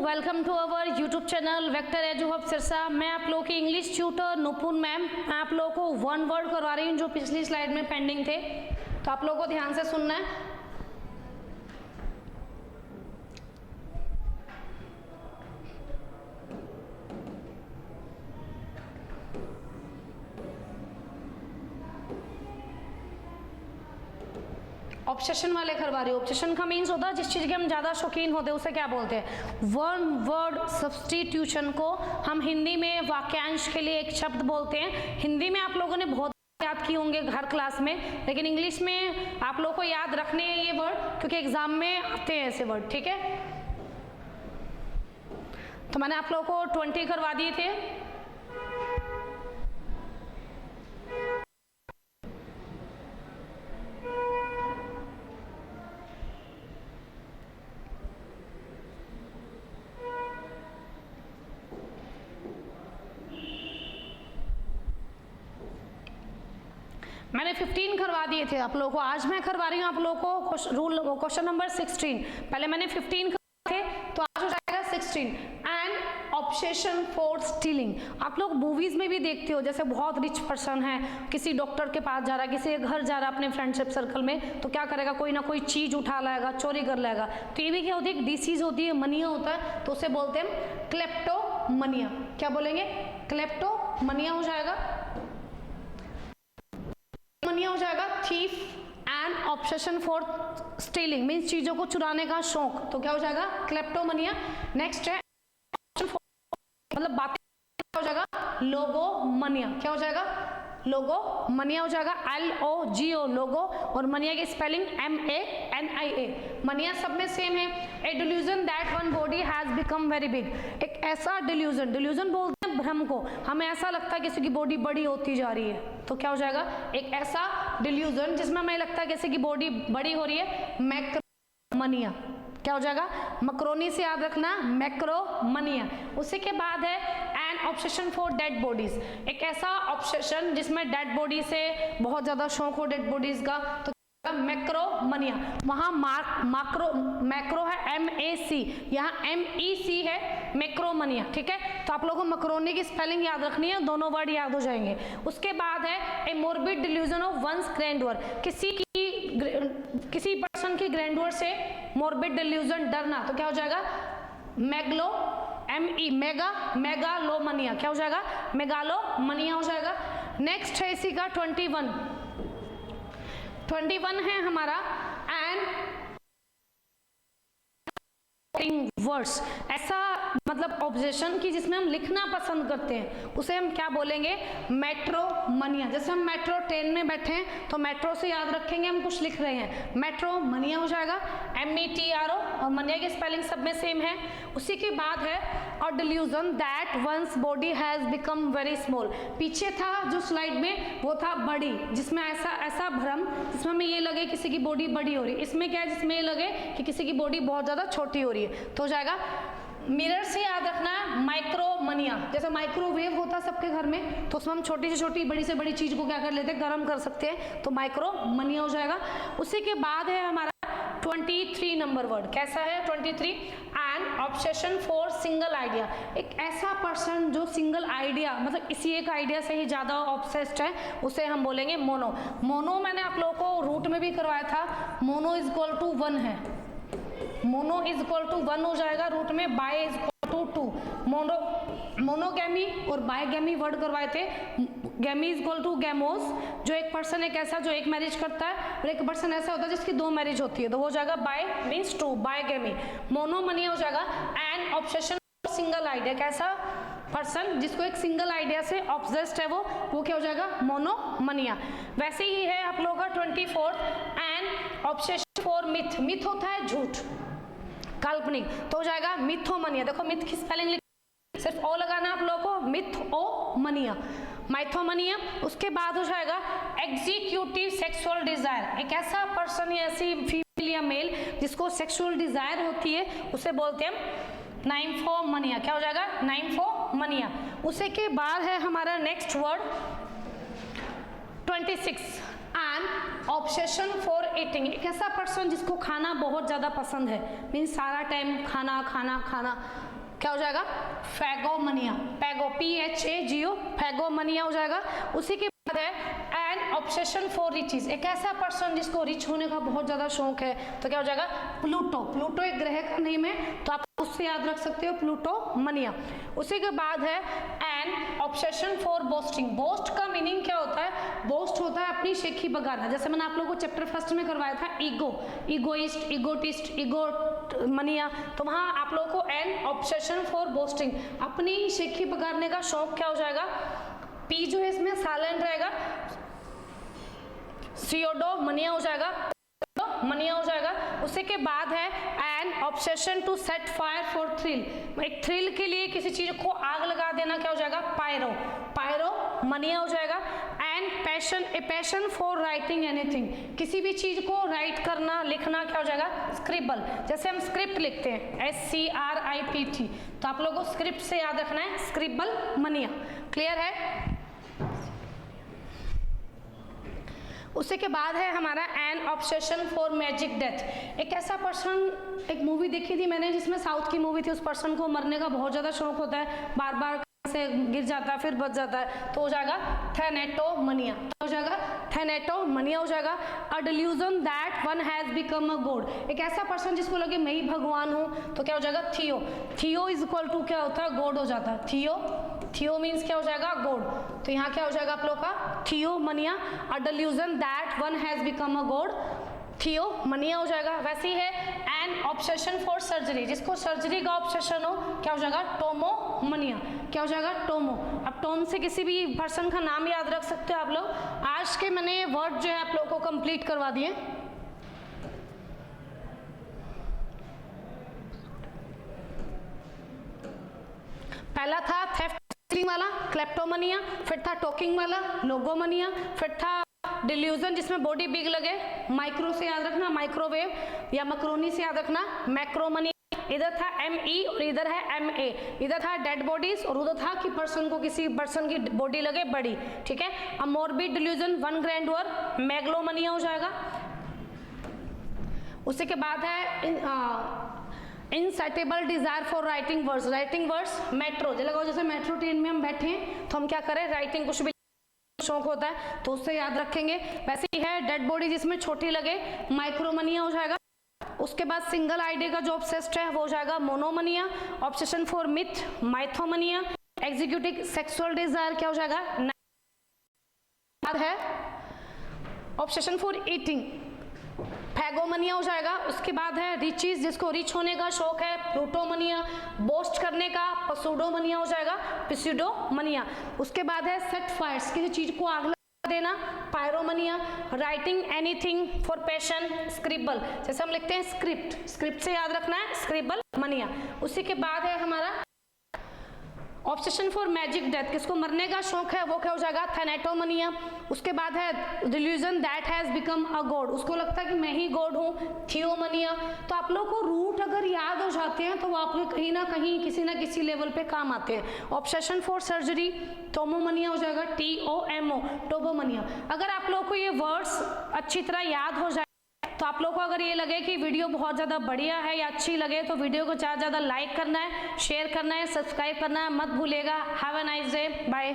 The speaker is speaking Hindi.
Welcome to our YouTube channel Vector Edu Hub Sirsa. मैं आप लोगों की इंग्लिश ट्यूटर नुपुर मैम। मैं आप लोगों को वन वर्ड करवा रही हूँ जो पिछली स्लाइड में पेंडिंग थे, तो आप लोगों को ध्यान से सुनना है। ऑब्सेशन वाले करवा रही हूँ। ऑब्सेशन का मीन्स होता है जिस चीज़ के हम ज़्यादा शौकीन होते हैं उसे क्या बोलते हैं, वन वर्ड सब्स्टिट्यूशन को हम हिंदी में वाक्यांश के लिए एक शब्द बोलते हैं। हिंदी में आप लोगों ने बहुत याद किए होंगे हर क्लास में, लेकिन इंग्लिश में आप लोगों को याद रखने हैं ये वर्ड, क्योंकि एग्जाम में आते हैं ऐसे वर्ड। ठीक है, तो मैंने आप लोगों को 20 करवा दिए थे। मैंने 15 करवा दिए थे आप लोगों को। आज मैं करवा रही हूँ आप लोगों को रूल क्वेश्चन नंबर 16। पहले मैंने 15 करवाए थे, तो आज हो जाएगा 16। And obsession for stealing. आप लोग मूवीज में भी देखते हो, जैसे बहुत रिच पर्सन है, किसी डॉक्टर के पास जा रहा है, किसी के घर जा रहा है अपने फ्रेंडशिप सर्कल में, तो क्या करेगा, कोई ना कोई चीज उठा लाएगा, चोरी कर लाएगा। तो ये भी क्या होती है, एक डिसीज होती है, मनिया होता है, तो उसे बोलते हैं क्लेप्टोमनिया। क्या बोलेंगे, क्लेप्टोमनिया हो जाएगा। मनिया हो जाएगा thief and obsession for stealing means चीजों को चुराने का शौक, तो क्या हो जाएगा, क्लेप्टोमनिया। नेक्स्ट है मतलब बातें, हो जाएगा लोगोमनिया। क्या हो जाएगा, लोगोमनिया हो जाएगा, LOGO लोगो, और मनिया की स्पेलिंग MANIA। मनिया सब में सेम है। A delusion that one body has become very big. एक ऐसा डिल्यूजन, डिल्यूजन बोलते हैं भ्रम को, हमें ऐसा लगता है किसी की बॉडी बड़ी होती जा रही है, तो क्या हो जाएगा, एक ऐसा डिल्यूजन जिसमें हमें लगता है किसी की बॉडी बड़ी हो रही है, मैक्रोमनिया। क्या हो जाएगा, मकरोनी से याद रखना, मैक्रोमनिया। उसी के बाद है an obsession for dead bodies. एक ऐसा ऑब्सेशन जिसमें डेड बॉडी से बहुत ज्यादा शौक हो डेड बॉडीज का, तो मैक्रोमनिया। वहां मैक्रो है MAC, यहाँ MEC है, मैक्रोमनिया। ठीक है, तो आप लोगों को मकरोनी की स्पेलिंग याद रखनी है, दोनों वर्ड याद हो जाएंगे। उसके बाद है ए मोर्बिड डिल्यूजन ऑफ वंस ग्रैंडवर। किसी पर्सन की ग्रैंडवर से मोर्बिड डिल्यूजन, डरना, तो क्या हो जाएगा, मेगलो मेगालोमनिया। क्या हो जाएगा, मेगालोमनिया हो जाएगा। नेक्स्ट है इसी का 21 है हमारा एंड वर्ड्स। ऐसा मतलब ऑब्जेक्शन की जिसमें हम लिखना पसंद करते हैं, उसे हम क्या बोलेंगे, मेट्रोमनिया। जैसे हम मेट्रो ट्रेन में बैठे हैं तो मेट्रो से याद रखेंगे हम कुछ लिख रहे हैं, मेट्रोमनिया हो जाएगा, METRO, और मनिया की स्पेलिंग सब में सेम है। उसी के बाद है और delusion that one's body has become very small. पीछे था जो स्लाइड में वो था बड़ी, जिसमें ऐसा भ्रम जिसमें हमें ये लगे किसी की बॉडी बड़ी हो रही है। इसमें क्या है, जिसमें ये लगे कि किसी की बॉडी बहुत ज्यादा छोटी हो रही है, तो हो जाएगा मिरर से याद रखना है, माइक्रोमनिया। जैसे माइक्रोवेव होता है सबके घर में, तो उसमें हम छोटी से छोटी बड़ी से बड़ी चीज को क्या कर लेते हैं, गर्म कर सकते हैं, तो माइक्रोमनिया हो जाएगा। उसी के बाद है हमारा 23 नंबर वर्ड। कैसा है 23, and obsession for single idea. एक ऐसा पर्सन जो सिंगल आइडिया मतलब इसी एक आइडिया से ही ज्यादा ऑब्सेस्ड है, उसे हम बोलेंगे मोनो। मोनो मैंने आप लोगों को रूट में भी करवाया था, मोनो इज इक्वल टू 1 है, मोनो इज इक्वल टू 1 हो जाएगा रूट में, bi is equal to 2। Monogamy और बायगैमी वर्ड करवाए थे। Gamy is equal to gamos, जो एक पर्सन एक ऐसा जो एक मैरिज करता है, और एक पर्सन ऐसा होता है जिसकी 2 मैरिज होती है, तो हो जाएगा बाय मीन्स 2, बायगैमी। मोनोमनिया हो जाएगा एंड ऑब्सेशन सिंगल आइडिया। कैसा पर्सन जिसको एक सिंगल आइडिया से ऑब्सेस्ड है, वो क्या हो जाएगा, मोनोमनिया। वैसे ही है आप लोगों का 24 and obsession for myth. Myth होता है झूठ, काल्पनिक, तो हो जाएगा मिथोमनिया। देखो मिथ की स्पेलिंग सिर्फ ओ लगाना आप लोगों को, मिथोमनिया, माइथोमनिया। उसके बाद हो जाएगा एग्जीक्यूटिव सेक्सुअल डिजायर। एक ऐसा पर्सन या ऐसी फीमेल या मेल जिसको सेक्सुअल डिजायर होती है, उसे बोलते हैं नाइम्फोमनिया। क्या हो जाएगा, नाइम्फोमनिया। उसी के बाद है हमारा next word 26 and obsession for eating, एक ऐसा पर्सन जिसको खाना बहुत ज़्यादा पसंद है, मीन्स सारा टाइम खाना खाना खाना, क्या हो जाएगा? फैगोमनिया, पैगो PHAGO, फैगोमनिया हो जाएगा। उसी के बाद है एन ऑब्सेशन फॉर रिचेस, एक ऐसा पर्सन जिसको रिच होने का बहुत ज़्यादा शौक है, तो क्या हो जाएगा? प्लूटो, प्लूटो एक ग्रह का नेम है, तो आप उससे याद रख सकते हो प्लूटोमनिया। उसी के बाद है an obsession for boasting, boast का मीनिंग क्या होता है? बोस्ट होता है अपनी शेखी बगाना, जैसे मैंने आप लोगों को चैप्टर फर्स्ट में करवाया था ईगो, ईगोइस्ट, ईगोटिस्ट, ईगोमनिया, तो वहाँ आप लोगों को एन ऑब्सेशन फॉर बोस्टिंग, अपनी शेखी बगाड़ने का शौक क्या हो जाएगा? पी जो है इसमें साइलेंट रहेगा, सियोडोमनिया हो जाएगा, मनिया हो जाएगा। उसी के बाद है an obsession to set fire for thrill, एक थ्रिल के लिए किसी चीज को आग लगा देना, क्या हो जाएगा? पायरो, पायरो मनिया हो जाएगा। And passion, a passion for writing anything, किसी भी चीज को राइट करना, लिखना, क्या हो जाएगा? स्क्रिबल, जैसे हम स्क्रिप्ट लिखते हैं SCRIPT, तो आप लोगों को स्क्रिप्ट से याद रखना है स्क्रिबल मनिया। क्लियर है? उसी के बाद है हमारा N obsession for magic death, एक ऐसा पर्सन, एक मूवी देखी थी मैंने जिसमें साउथ की मूवी थी, उस पर्सन को मरने का बहुत ज़्यादा शौक होता है, बार बार से गिर जाता है फिर बच जाता है, तो हो जाएगा थैनेटोमनिया, हो जाएगा थैनेटोमनिया हो जाएगा। अ delusion that one has become a God, एक ऐसा पर्सन जिसको लगे मैं ही भगवान हूँ, तो क्या हो जाएगा? थियो, थियो इज इक्वल टू क्या होता है? गॉड हो जाता है। थियो, थियो मीन्स क्या हो जाएगा? गॉड, तो यहाँ क्या हो जाएगा आप लोग का? Theomania. A delusion that one has become a god, theomania हो जाएगा। वैसे ही है एन ऑब्सेशन फॉर सर्जरी, जिसको सर्जरी का ऑब्सेशन हो, क्या हो जाएगा? टोमोमनिया, क्या हो जाएगा? टोमो। अब टोम से किसी भी पर्सन का नाम याद रख सकते हो आप लोग। आज के मैंने वर्ड जो है आप लोगों को कंप्लीट करवा दिए। पहला था थेफ्ट वाला, क्लेप्टोमनिया, फिर था टॉकिंग वाला, लोगोमनिया, फिर था डिल्यूजन जिसमें बॉडी बिग लगे, माइक्रो से याद रखना माइक्रोवेव, या मकरोनी से याद रखना मैक्रोमनिया। इधर था ME और इधर है MA, इधर था डेड बॉडीज और उधर था कि पर्सन को किसी पर्सन की बॉडी लगे बड़ी, ठीक है। अब morbid delusion, one grandeur, megalomania हो जाएगा। उसी के बाद है insatiable desire for writing words, writing words metro, जैसे मेट्रो ट्रेन में हम बैठे हैं तो हम क्या करें? राइटिंग, कुछ भी शौक होता है तो उससे याद रखेंगे। वैसे ही है डेड बॉडी जिसमें छोटी लगे, माइक्रोमनिया हो जाएगा। उसके बाद सिंगल आइडिया का जो ऑब्सेस्ड है वो हो जाएगा monomania. Obsession for myth, mythomania. Executive sexual desire क्या हो जाएगा? है ऑब्सेशन फॉर ईटिंग, फैगोमनिया हो जाएगा। उसके बाद है रिचीज, जिसको रिच होने का शौक है, प्लूटोमनिया। बोस्ट करने का, पसूडोमनिया हो जाएगा, पिस्यूडोमनिया। उसके बाद है सेट फायर्स, किसी चीज को आग लगा देना, pyromania. Writing anything for passion, scribble, जैसे हम लिखते हैं स्क्रिप्ट, स्क्रिप्ट से याद रखना है स्क्रिबल मनिया। उसी के बाद है हमारा ऑब्सेशन फॉर मैजिक डेथ, किसको मरने का शौक है वो क्या हो जाएगा? थैनेटोमनिया। उसके बाद है delusion that has become a God, उसको लगता है कि मैं ही गॉड हूँ, थियोमनिया। तो आप लोगों को रूट अगर याद हो जाते हैं तो वो आप लोग कहीं ना कहीं किसी ना किसी लेवल पे काम आते हैं। ऑब्सेशन फॉर सर्जरी, टोमोमनिया हो जाएगा, TOMO, टोबोमनिया। अगर आप लोगों को ये वर्ड्स अच्छी तरह याद हो जाए तो आप लोगों को अगर ये लगे कि वीडियो बहुत ज़्यादा बढ़िया है या अच्छी लगे तो वीडियो को ज़्यादा से ज़्यादा लाइक करना है, शेयर करना है, सब्सक्राइब करना है मत भूलिएगा। Have a nice day, bye.